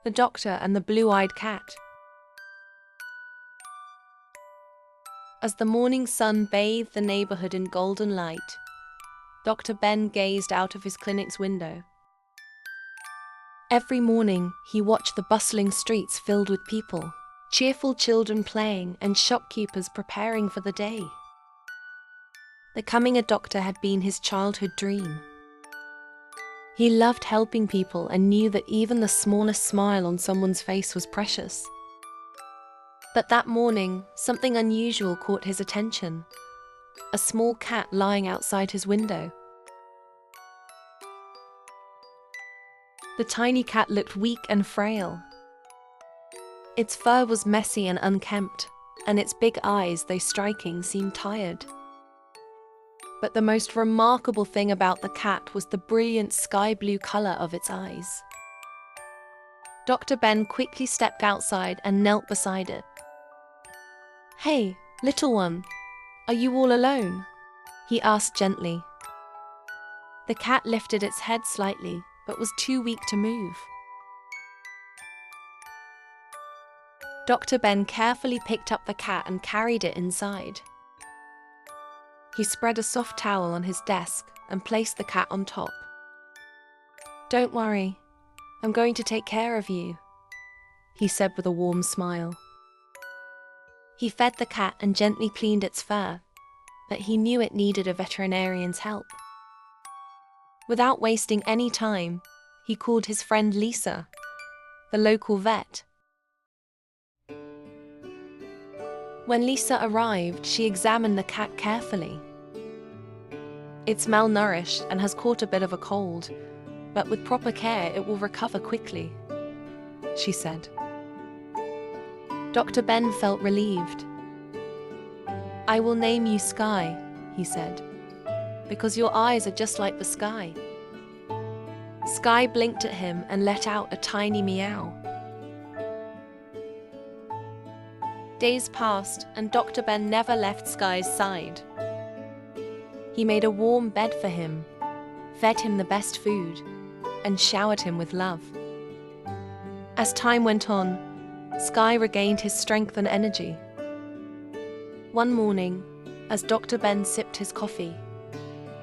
the doctor and the blue-eyed cat. As the morning sun bathed the neighborhood in golden light, Dr. Ben gazed out of his clinic's window. Every morning, he watched the bustling streets filled with people, cheerful children playing and shopkeepers preparing for the day. Becoming a doctor had been his childhood dream. He loved helping people and knew that even the smallest smile on someone's face was precious. But that morning, something unusual caught his attention. A small cat lying outside his window. The tiny cat looked weak and frail. Its fur was messy and unkempt, and its big eyes, though striking, seemed tired. But the most remarkable thing about the cat was the brilliant sky blue color of its eyes. Dr. Ben quickly stepped outside and knelt beside it. "Hey, little one, are you all alone?" he asked gently. The cat lifted its head slightly, but was too weak to move. Dr. Ben carefully picked up the cat and carried it inside. He spread a soft towel on his desk and placed the cat on top. "Don't worry, I'm going to take care of you," he said with a warm smile. He fed the cat and gently cleaned its fur, but he knew it needed a veterinarian's help. Without wasting any time, he called his friend Lisa, the local vet. When Lisa arrived, she examined the cat carefully. "It's malnourished and has caught a bit of a cold, but with proper care it will recover quickly," she said. Dr. Ben felt relieved. "I will name you Sky," he said, "because your eyes are just like the sky." Sky blinked at him and let out a tiny meow. Days passed, and Dr. Ben never left Sky's side. He made a warm bed for him, fed him the best food, and showered him with love. As time went on, Sky regained his strength and energy. One morning, as Dr. Ben sipped his coffee,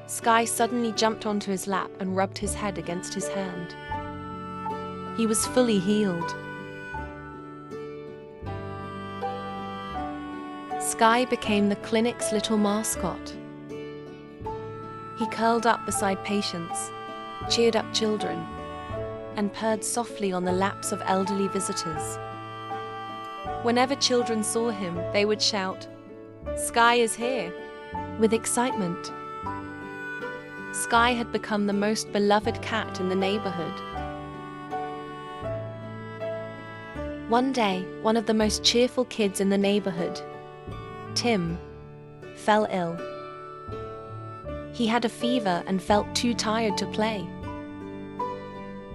Sky suddenly jumped onto his lap and rubbed his head against his hand. He was fully healed. Sky became the clinic's little mascot. He curled up beside patients, cheered up children, and purred softly on the laps of elderly visitors. Whenever children saw him, they would shout, "Sky is here," with excitement. Sky had become the most beloved cat in the neighborhood. One day, one of the most cheerful kids in the neighborhood, Tim, fell ill. He had a fever and felt too tired to play.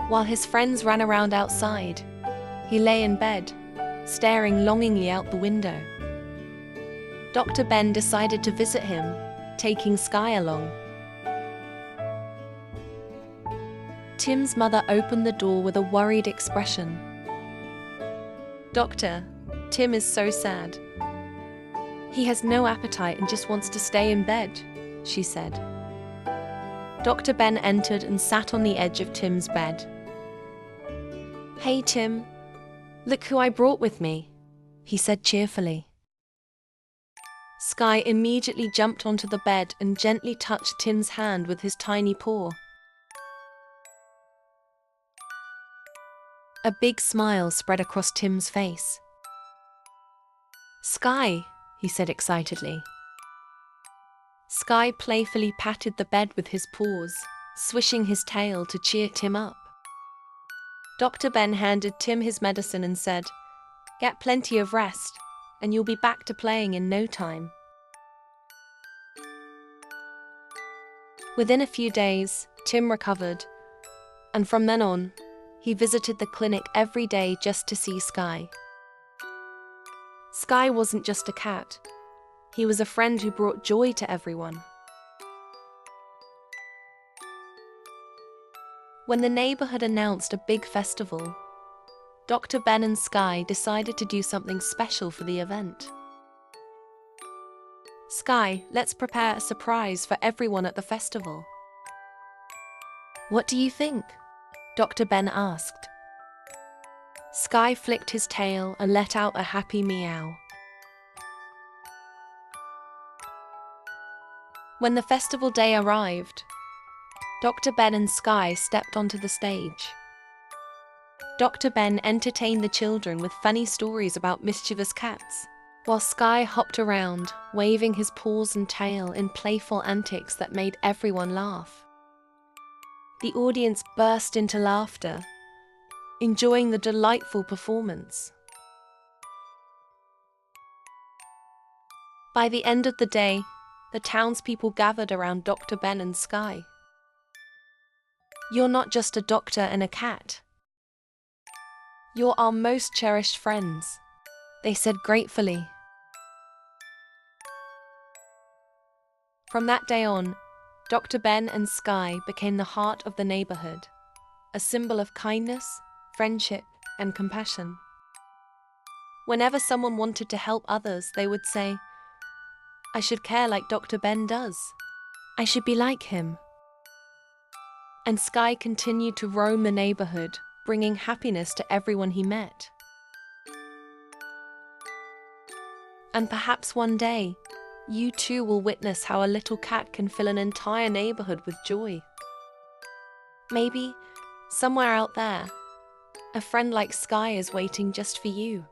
While his friends ran around outside, he lay in bed, staring longingly out the window. Dr. Ben decided to visit him, taking Sky along. Tim's mother opened the door with a worried expression. "Doctor, Tim is so sad. He has no appetite and just wants to stay in bed," she said. Dr. Ben entered and sat on the edge of Tim's bed. "Hey, Tim, look who I brought with me," he said cheerfully. Sky immediately jumped onto the bed and gently touched Tim's hand with his tiny paw. A big smile spread across Tim's face. "Sky," he said excitedly. Sky playfully patted the bed with his paws, swishing his tail to cheer Tim up. Dr. Ben handed Tim his medicine and said, "Get plenty of rest, and you'll be back to playing in no time." Within a few days, Tim recovered, and from then on, he visited the clinic every day just to see Sky. Sky wasn't just a cat. He was a friend who brought joy to everyone. When the neighborhood announced a big festival, Dr. Ben and Sky decided to do something special for the event. Sky, let's prepare a surprise for everyone at the festival. What do you think? Dr. Ben asked. Sky flicked his tail and let out a happy meow. When the festival day arrived, Dr. Ben and Sky stepped onto the stage. Dr. Ben entertained the children with funny stories about mischievous cats, while Sky hopped around, waving his paws and tail in playful antics that made everyone laugh. The audience burst into laughter, enjoying the delightful performance. By the end of the day, the townspeople gathered around Dr. Ben and Sky. You're not just a doctor and a cat. You're our most cherished friends, they said gratefully. From that day on, Dr. Ben and Sky became the heart of the neighborhood, a symbol of kindness, friendship, and compassion. Whenever someone wanted to help others, they would say, "I should care like Dr. Ben does. I should be like him." And Sky continued to roam the neighborhood, bringing happiness to everyone he met. And perhaps one day, you too will witness how a little cat can fill an entire neighborhood with joy. Maybe, somewhere out there, a friend like Sky is waiting just for you.